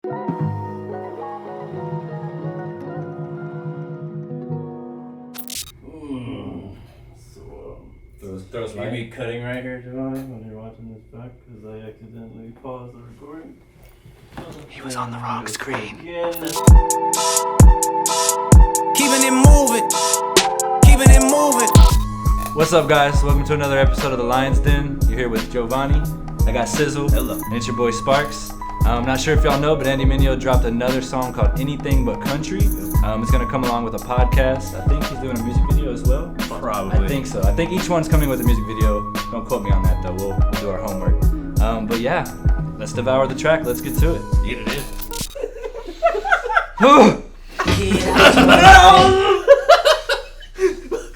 Throw some maybe cutting right here, Giovanni, when you're watching this back, because I accidentally paused the recording. He was on the wrong screen. Again. Keeping it moving. Keeping it moving. What's up, guys? Welcome to another episode of The Lion's Den. You're here with Giovanni. I got Sizzle. Hello. And it's your boy Sparks. I'm not sure if y'all know, but Andy Mineo dropped another song called Anything But Country. It's going to come along with a podcast. I think he's doing a music video as well. Probably. I think so. I think each one's coming with a music video. Don't quote me on that, though. We'll do our homework. But yeah, let's devour the track. Let's get to it. Get it in.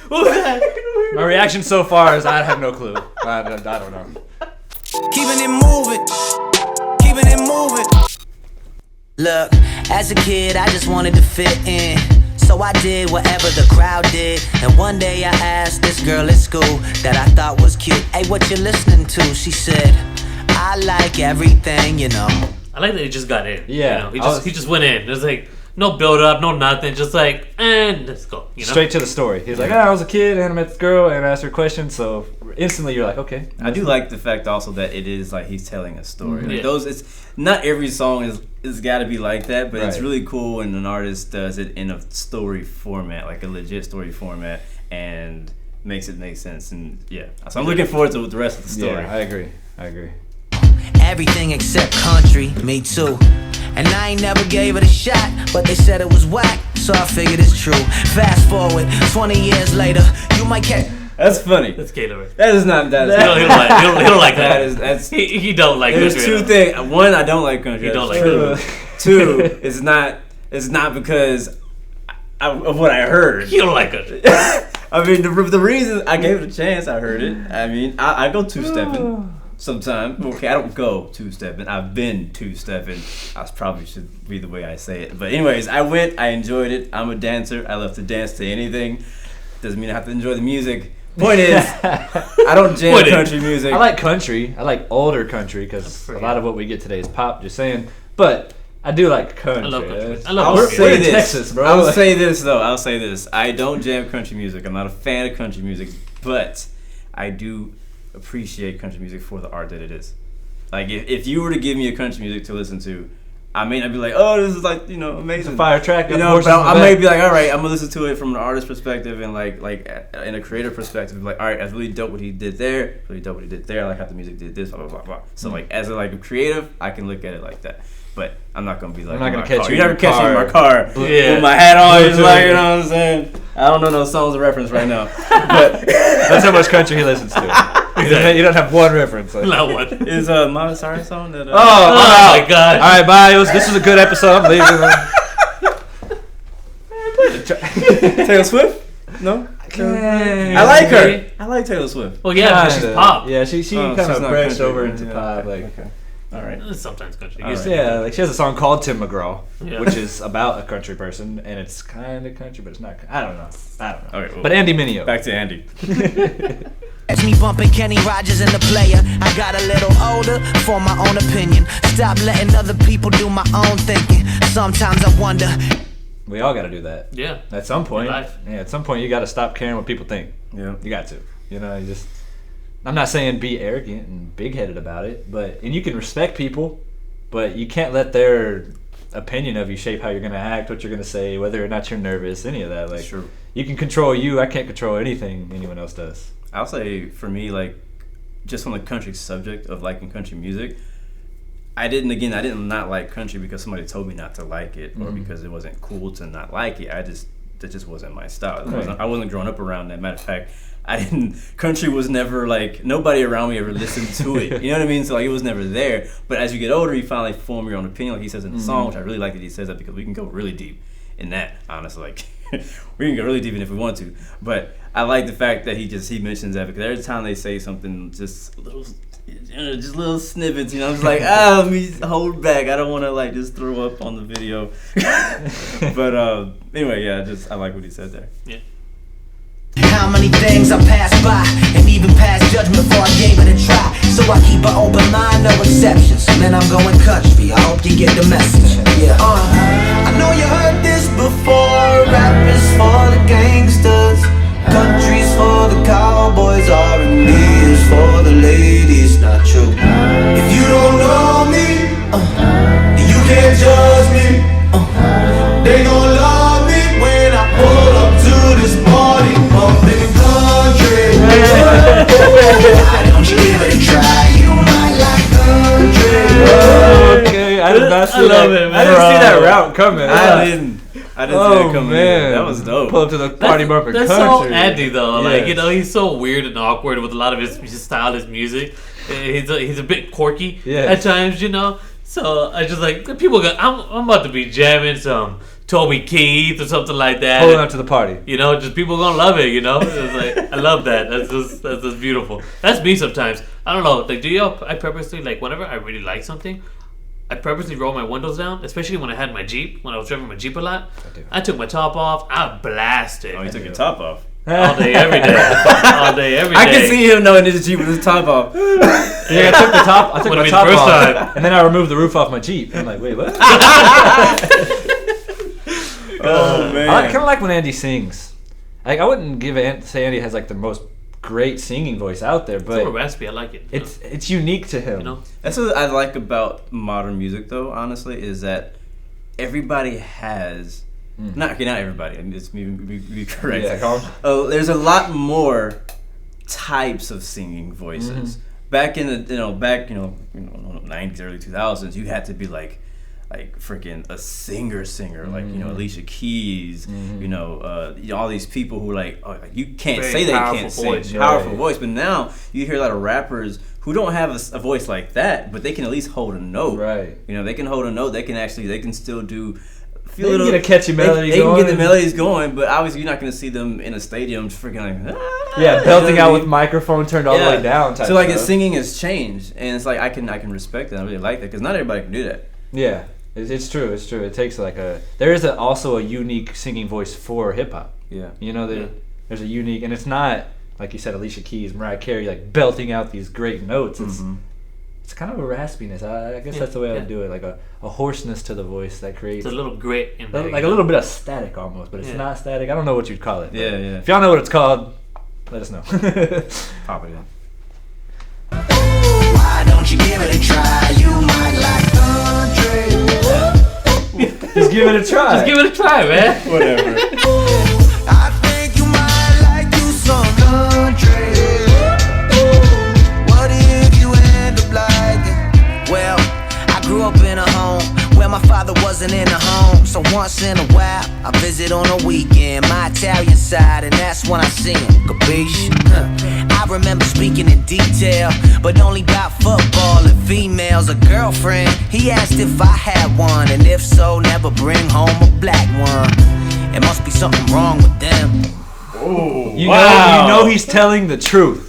What was that? My reaction so far is I have no clue. I don't know. Keeping it moving. Keeping it moving. Look, as a kid, I just wanted to fit in. So I did whatever the crowd did. And one day I asked this girl at school that I thought was cute, "Hey, what you listening to?" She said, "I like everything, you know." I like that he just got in. Yeah. You know? He just went in. There's like no build up, no nothing. Just like, and let's go. You know? Straight to the story. He's like, I was a kid and I met this girl and I asked her questions. So instantly you're like, okay. I do like the fact also that it is like he's telling a story. Like Yeah. those, it's not every song is got to be like that, but it's Right. really cool when an artist does it in a story format, like a legit story format, and makes it make sense. And yeah, so I'm looking forward to the rest of the story. Yeah, I agree. Everything except country, me too. And I ain't never gave it a shot, but they said it was whack, so I figured it's true. Fast forward, 20 years later, you might catch... That's funny. That's Gator. That is not that. He don't like that. That's He don't like there's country. two things. One, I don't like country. He don't That's like true. Two, it's not because of what I heard. He don't like country. I mean, the reason I gave it a chance, I heard it. I mean, I go two-stepping sometimes. Okay, I don't go two-stepping. I've been two-stepping. I probably should be the way I say it. But anyways, I went. I enjoyed it. I'm a dancer. I love to dance to anything. Doesn't mean I have to enjoy the music. Point is, I don't jam country music. I like country. I like older country because a lot of what we get today is pop, just saying. But I do like country. I love country. I'll say this. Texas, bro. I'll say this, though. I'll say this. I don't jam country music. I'm not a fan of country music, but I do appreciate country music for the art that it is. Like, if you were to give me a country music to listen to, I may not be like, oh, this is like, you know, amazing. It's a fire track. You know, but I may be like, all right, I'm gonna listen to it from an artist perspective and like in a creator perspective. Like, all right, that's really dope what he did there. Really dope what he did there. I like how the music did this. Blah blah blah blah. So like, as a creative, I can look at it like that. But I'm not gonna be like, I'm not gonna catch you. You're not gonna catch me in my car with my hat on. Just like, you know what I'm saying? I don't know no songs of reference right now, but that's how much country he listens to. You don't have one reference. Not one. Is Mama Sorry song that? Oh my God! All right, bye. This was a good episode. I'm leaving. Taylor Swift? No. I like her. I like Taylor Swift. Well, yeah, because she's pop. Yeah, she kind of branched over into yeah, pop. okay, Like, okay. All right. Sometimes country. All right. yeah, like she has a song called Tim McGraw, Yeah. which is about a country person, and it's kind of country, but it's not. I don't know. Okay, well, But Andy Mineo. back to Andy. Catch me bumping Kenny Rogers and the Player. I got a little older, form my own opinion. Stop letting other people do my own thinking. Sometimes I wonder. We all got to do that. Yeah. At some point. In life. Yeah. At some point, you got to stop caring what people think. Yeah. You got to. You know, you just. I'm not saying be arrogant and big-headed about it, and you can respect people, but you can't let their opinion of you shape how you're going to act, what you're going to say, whether or not you're nervous, any of that. Like, Sure. You can control you. I can't control anything anyone else does. I'll say for me, like, just on the country subject of liking country music, I didn't not like country because somebody told me not to like it or because it wasn't cool to not like it. That just wasn't my style. I wasn't growing up around that. Matter of fact, country was never like, nobody around me ever listened to it. You know what I mean? So like, it was never there. But as you get older, you finally form your own opinion, like he says in the song, which I really like that he says that because we can go really deep in that, honestly. Like, we can go really deep in if we want to. But I like the fact that he mentions that because every time they say something, just little snippets, you know, I'm just like, let me hold back. I don't want to like just throw up on the video. But anyway, yeah, I like what he said there. Yeah. How many things I passed by and even passed judgment before I gave it a try. So I keep an open mind, no exceptions. Man, I'm going country. I hope you get the message. I know you heard this before. Rap is for the gangsters, country's for the cowboys, R&B is for the ladies. Not true. If you don't know me, you can't judge me. They gon' love me when I pull up to this party, bumpin' country. Why don't you give it a try? You might like country. Okay, I did not see I love that. it, man. I didn't see that route coming. I didn't see that coming. Man, That was dope. Pull up to the party bumper That's country. so Andy though. Like, Yes. he's so weird and awkward with a lot of his style, his music. He's a bit quirky Yes. at times, So I just like people go. I'm about to be jamming some Toby Keith or something like that. Pulling up to the party. Just people gonna love it. It's like I love that. That's just beautiful. That's me sometimes. I don't know. Like, I purposely, like, whenever I really like something, I purposely roll my windows down, especially when I had my Jeep, when I was driving my Jeep a lot. I took my top off. I blasted. Oh, you took your top off. All day, every day. All day, every day. I can see him knowing his Jeep with his top off. Yeah, I took the top. I took Would've my been top the first off, time. and then I removed the roof off my Jeep. I'm like, wait, what? Oh man. I kind of like when Andy sings. Like, I wouldn't say Andy has like the most great singing voice out there, It's a little but raspy. I like it. it's unique to him. That's what I like about modern music, though. Honestly, is that everybody has not everybody. I mean, it's be correct. Yeah, calm. There's a lot more types of singing voices. Back in the 90s, early 2000s, you had to be like freaking a singer, like Alicia Keys, all these people who you can't Very say they powerful can't voice, sing, right. powerful voice. But now you hear a lot of rappers who don't have a voice like that, but they can at least hold a note. Right. They can hold a note. They can still do. They can get a catchy melody They can going. get the melodies going, but obviously you're not going to see them in a stadium freaking like. Yeah, belting out with microphone turned all the way down. Type So like stuff. his singing has changed, and it's like I can respect that. I really like that because not everybody can do that. Yeah, it's true. It's true. It takes there is also a unique singing voice for hip hop. Yeah. There's a unique, and it's not like you said, Alicia Keys, Mariah Carey, like belting out these great notes. It's kind of a raspiness. I guess that's the way I would do it, like a hoarseness to the voice that creates It's a little grit in there. like a little bit of static almost, but it's not static. I don't know what you'd call it. but Yeah. If y'all know what it's called, let us know. Pop it in. Why don't you give it a try? You might like country. Just give it a try. Just give it a try, man. Whatever. I think you might like you some country. What if you end up liking? Well, I grew up in a home where my father wasn't in the home. So once in a while, I visit on a weekend, my Italian side, and that's when I see him. Capiche? I remember speaking in detail, but only about football and females. A girlfriend, he asked if I had one, and if so, never bring home a black one. It must be something wrong with them. You know he's telling the truth.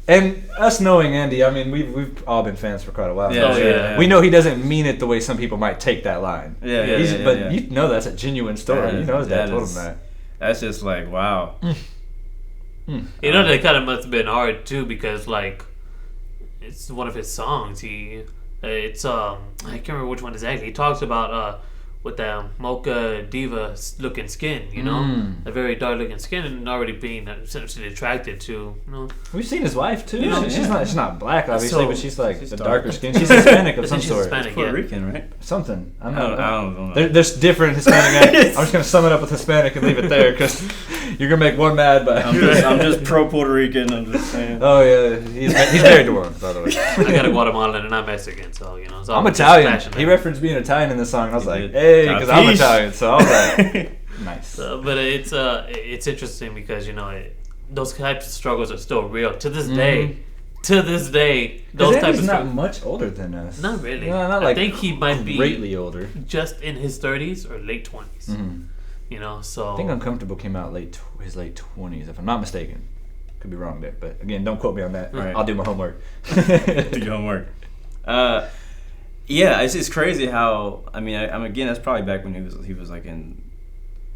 And us knowing Andy, I mean, we've all been fans for quite a while. Yeah, So yeah. We know he doesn't mean it the way some people might take that line. Yeah, But you know that's a genuine story. You know his dad told him that. That's just like wow. That kind of must have been hard too because it's one of his songs. I can't remember which one exactly. He talks about with that mocha diva looking skin, a very dark looking skin, and already being essentially attracted to, We've seen his wife too. You know, She's not black obviously, So- but she's like she's the dark. darker skin. She's Hispanic of I some think she's sort. Hispanic, Puerto yeah. Rican, right? Something. I don't know. There's different Hispanic. I'm just gonna sum it up with Hispanic and leave it there because you're gonna make one mad. But I'm just pro Puerto Rican. I'm just saying. oh yeah, he's married to one, by the way. I got a Guatemalan and I'm Mexican, so so I'm just Italian. flashing He that. referenced being Italian in the song, and I was He like, did. hey, because I'm Capiche. Italian, so I was like, nice. But it's interesting because those types of struggles are still real to this day. To this day, those types of Andy's not struggles. much older than us. Not really. No, not I like think he might be greatly older. just in his 30s or late 20s. So I think Uncomfortable came out his late 20s, if I'm not mistaken. Could be wrong there, but again, don't quote me on that. Right. I'll do my homework. Do your homework. Yeah, it's crazy how I'm again. That's probably back when he was like in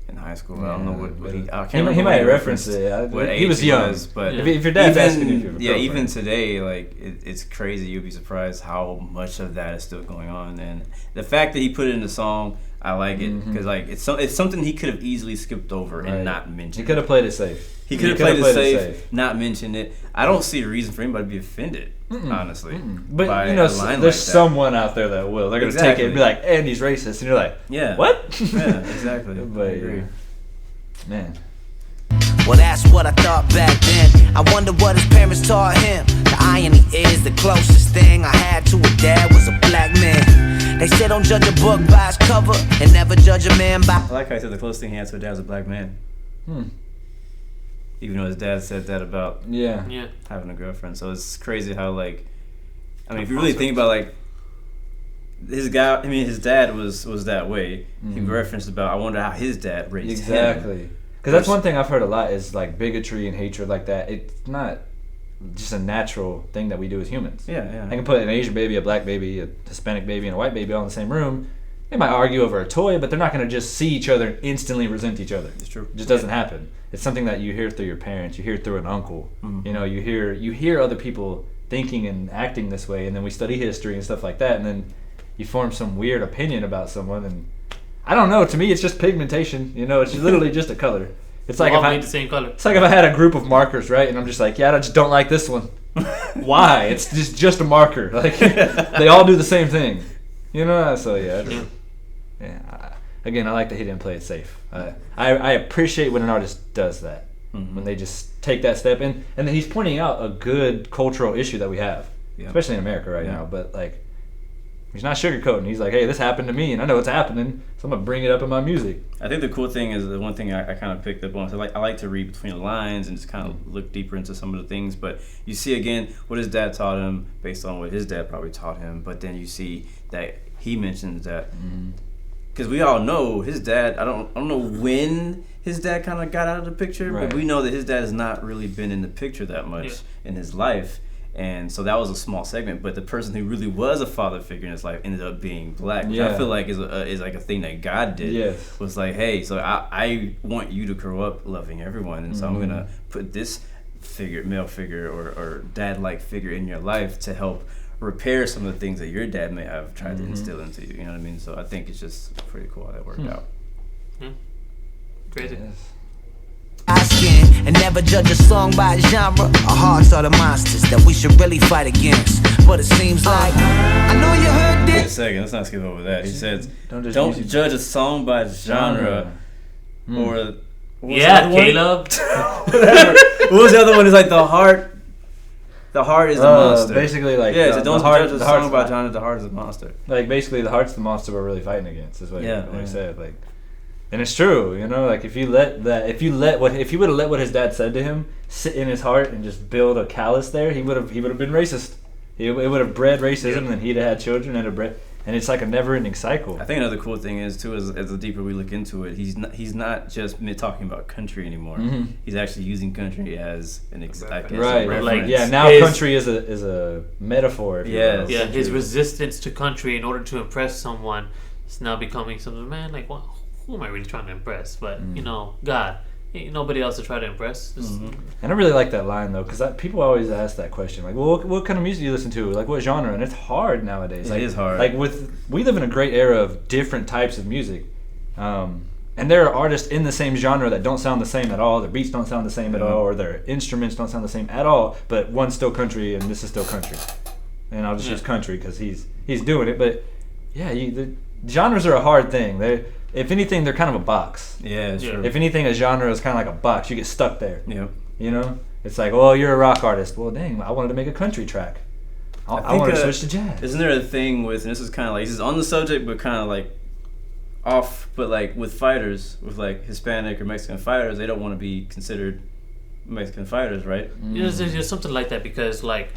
in high school. I don't know what he. I can't He remember might what reference it. What He age was young. but If your dad's asking you if you have a girlfriend. even today, like it's crazy. You'll be surprised how much of that is still going on, and the fact that he put it in the song, I like it because like it's something he could have easily skipped over and not mentioned. He could have played it safe. He could have played it safe, not mentioned it. I don't see a reason for anybody to be offended, honestly. But by you know, a line there's like that. someone out there that will. They're gonna take it and be like, "And he's racist," and you're like, Yeah. what?" Yeah, exactly. But I agree. Man, Well, that's what I thought back then. I wonder what his parents taught him. The irony is the closest thing I had to a dad was a black man. They say don't judge a book by its cover and never judge a man by. I like how he said the closest thing he had to a dad was a black man. Even though his dad said that about yeah. having a girlfriend. So it's crazy how, like, I mean, if you really think about, like, his dad was that way. He referenced about, I wonder how his dad raised him. Exactly. Because that's one thing I've heard a lot is like bigotry and hatred like that. It's not just a natural thing that we do as humans. Yeah. I can put an Asian baby, a black baby, a Hispanic baby, and a white baby all in the same room. They might argue over a toy, but they're not going to just see each other and instantly resent each other. It's true. It just doesn't happen. It's something that you hear through your parents. You hear through an uncle. You know, you hear other people thinking and acting this way, and then we study history and stuff like that, and then you form some weird opinion about someone. And I don't know. To me, it's just pigmentation. You know, it's literally just a color. It's like all if I made the same color. It's like if I had a group of markers, right? And I'm just like, yeah, I just don't like this one. Why? It's just a marker. Like they all do the same thing. You know? So yeah. Again, I like that he didn't play it safe. I appreciate when an artist does that. When they just take that step and then he's pointing out a good cultural issue that we have, especially in America right now. But like, he's not sugarcoating. He's like, hey, this happened to me, and I know it's happening, so I'm gonna bring it up in my music. I think the cool thing is the one thing I kind of picked up on. So I like to read between the lines and just kind of look deeper into some of the things. But you see again what his dad taught him based on what his dad probably taught him. But then you see that he mentions that because we all know his dad. I don't know when his dad kind of got out of the picture, but we know that his dad has not really been in the picture that much in his life. And so that was a small segment, but the person who really was a father figure in his life ended up being black, which I feel like is like a thing that God did. Yes. Was like, hey, so I want you to grow up loving everyone, and so I'm gonna put this male figure or dad-like figure in your life to help repair some of the things that your dad may have tried to instill into you. You know what I mean? So I think it's just pretty cool how that worked out. Crazy. Yes. Skin and never judge a song by genre. Our hearts are the monsters that we should really fight against. But it seems like I know you heard Wait a this. second, let's not skip over that. He says, Don't "Don't judge a song by genre." Or Yeah, Caleb. what was the other one? It's like the heart. The heart is the monster. Basically, like so don't judge a song by heart's genre. The heart is the monster. like basically the heart's the monster we're really fighting against. Is what Yeah, he said. Like, and it's true. You know, like if you would have let what his dad said to him sit in his heart and just build a callus there, he would have been racist. It would have bred racism, and then he'd have had children and it's like a never-ending cycle. I think another cool thing is too, as the deeper we look into it, he's not just talking about country anymore. He's actually using country as an Right. reference. Yeah. Now country is a metaphor. If you will. Yeah, his resistance to country in order to impress someone is now becoming something. Man, like, what? Who am I really trying to impress? But you know, God, ain't nobody else to try to impress. And I really like that line though, because people always ask that question, like, well, what kind of music do you listen to? Like, what genre? And it's hard nowadays. It is hard. Like, we live in a great era of different types of music, and there are artists in the same genre that don't sound the same at all. Their beats don't sound the same at all, or their instruments don't sound the same at all. But one's still country, and this is still country. And I'll just use country because he's doing it. But yeah, the genres are a hard thing. If anything, they're kind of a box. Yeah, sure. If anything, a genre is kind of like a box. You get stuck there. Yep. You know? It's like, well, you're a rock artist. Well, dang, I wanted to make a country track. I wanted to switch to jazz. Isn't there a thing with, and this is kind of like, this is on the subject, but kind of like off, but like with fighters, with like Hispanic or Mexican fighters, they don't want to be considered Mexican fighters, right? There's something like that because, like,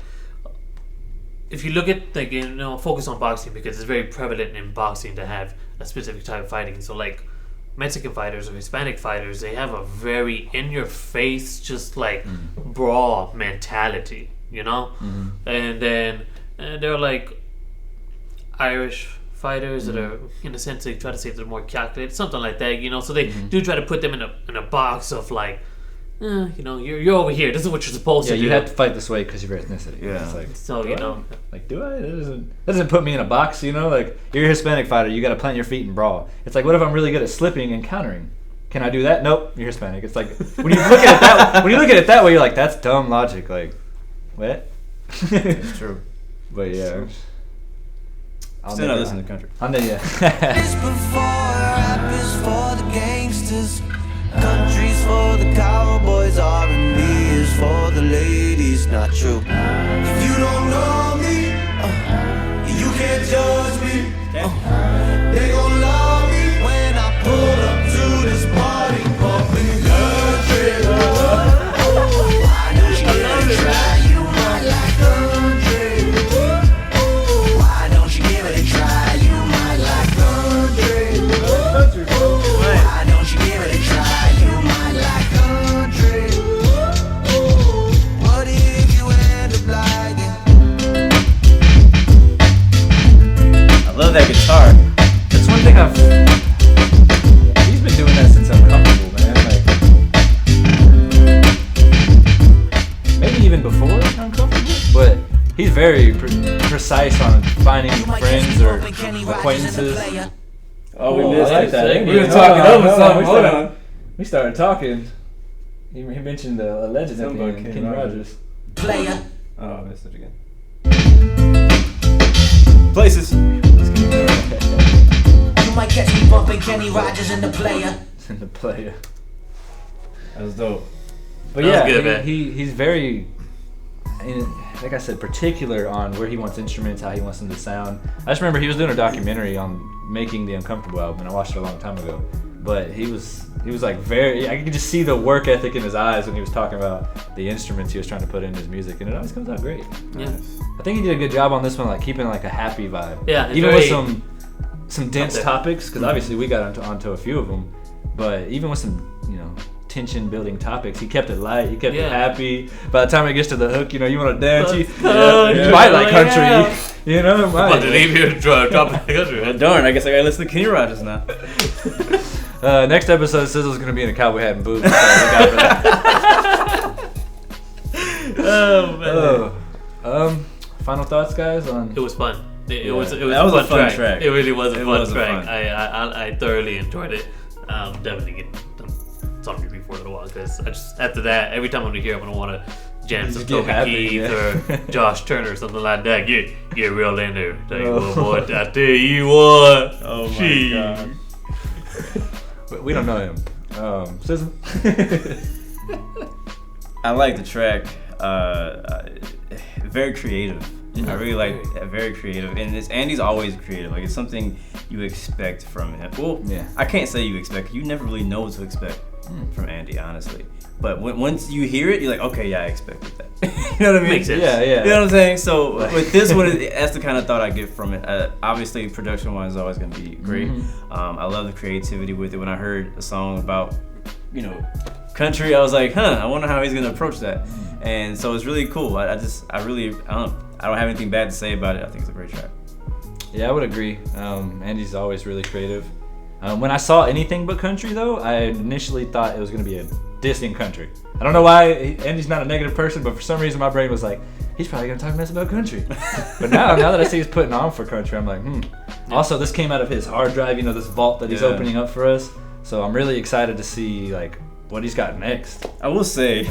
if you look at, like, you know, focus on boxing because it's very prevalent in boxing to have a specific type of fighting. So, like, Mexican fighters or Hispanic fighters, they have a very in-your-face, just like brawl mentality, you know. And then they're like Irish fighters that are, in a sense, they try to say they're more calculated, something like that, you know. So they do try to put them in a box of like, you know, you're over here. This is what you're supposed to do. Yeah, you have to fight this way because of your ethnicity. Yeah. It's like, So you know, like, do I? That doesn't put me in a box, you know. Like, you're a Hispanic fighter, you got to plant your feet and brawl. It's like, what if I'm really good at slipping and countering? Can I do that? Nope, you're Hispanic. It's like when you look at it that way, you're like, that's dumb logic. Like, what? It's true. But yeah. Still not listening to country. This before rap is for the gangsters, country's for the cowboys, R&B is for the ladies. Not true. If you don't know me, you can't judge me. They gon' love me when I pull up to this party, pumping country. Why don't you give it a try? You might like country. Why don't you give it a try? You might like country. Why don't you give it a try? You might like country. What if you end up liking? I love that guitar. That's one thing he's been doing that since Uncomfortable, man. Like, maybe even before Uncomfortable, but he's very precise on finding friends or acquaintances. Oh, we missed like that. We were talking over something. Hold on. We started talking. He mentioned a legend at the end, Kenny Rogers. Player. Oh, I missed it again. Places. You might catch me bumping Kenny Rogers in the player. In the player. That was dope. But That was yeah, good, man. he's very, like I said, particular on where he wants instruments, how he wants them to sound. I just remember he was doing a documentary on making the Uncomfortable album, and I watched it a long time ago. But he was like I could just see the work ethic in his eyes when he was talking about the instruments he was trying to put in his music, and it always comes out great. yeah. I think he did a good job on this one, like keeping like a happy vibe. Yeah, it's even very- with some dense there. topics, because obviously we got onto a few of them, but even with some tension building topics, he kept it light, he kept it happy. By the time it gets to the hook, you want to dance, you might like country, you know. It might. About to leave here to drop the country. Well, darn, I guess I gotta listen to Kenny Rogers now. Next episode, Sizzle's gonna be in a cowboy hat and boots. So look out for that. Oh man. Final thoughts, guys, on It was fun. It was That was a fun track. It really was a It fun was track. fun. I thoroughly enjoyed it. Definitely get talking to you before a little while, because after that, every time I'm here, I'm gonna want to jam some just get Toby happy, Keith yeah. or Josh Turner or something like that. Get real in there. Tell you what, I tell you what. Oh my Gee. god. we don't know him. Sizzle. I like the track. Very creative. I really like that. Very creative, and Andy's always creative. Like, it's something you expect from him. Well, Yeah. I can't say you expect. You never really know what to expect from Andy, honestly. But once you hear it, you're like, okay, yeah, I expected that. You know what I mean? Makes sense. Yeah. You know what I'm saying? So with this one, that's the kind of thought I get from it. Obviously, production-wise, is always going to be great. I love the creativity with it. When I heard a song about, country, I was like, I wonder how he's going to approach that. And so it's really cool. I don't have anything bad to say about it. I think it's a great track. Yeah, I would agree. Andy's always really creative. When I saw Anything But Country, though, I initially thought it was going to be a dissing country. I don't know why. Andy's not a negative person, but for some reason my brain was like, he's probably going to talk mess about country. But now that I see he's putting on for country, I'm like, Also, this came out of his hard drive, this vault that he's opening up for us. So I'm really excited to see what he's got next. I will say,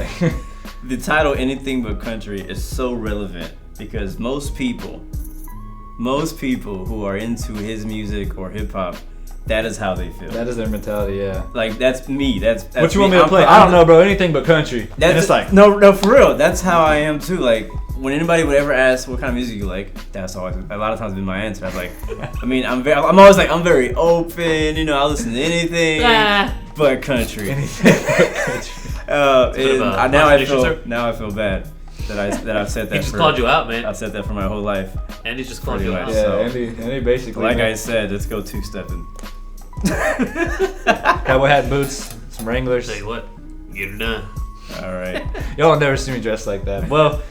the title Anything But Country is so relevant because most people who are into his music or hip hop, that is how they feel. That is their mentality, yeah. Like, that's me. That's what you want me. me to play? I don't know, bro. Anything but country. That's and it's like, no, for real. That's how I am too. Like, when anybody would ever ask what kind of music you like, that's always a lot of times been my answer. I'm like, I'm always like, I'm very open. I'll listen to anything but country. And now I feel bad that I've said that. He just called you out, man. I've said that for my whole life. Andy's just called you out. yeah, So- Andy basically. Like I said, let's go two-stepping. Cowboy hat and boots, some Wranglers. Tell you what, get it done. All right. Y'all will never see me dressed like that. Well,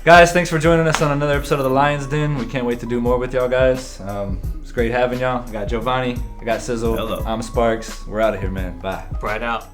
Guys, thanks for joining us on another episode of The Lion's Den. We can't wait to do more with y'all guys. It's great having y'all. I got Giovanni. I got Sizzle. Hello. I'm Sparks. We're out of here, man. Bye. Right out.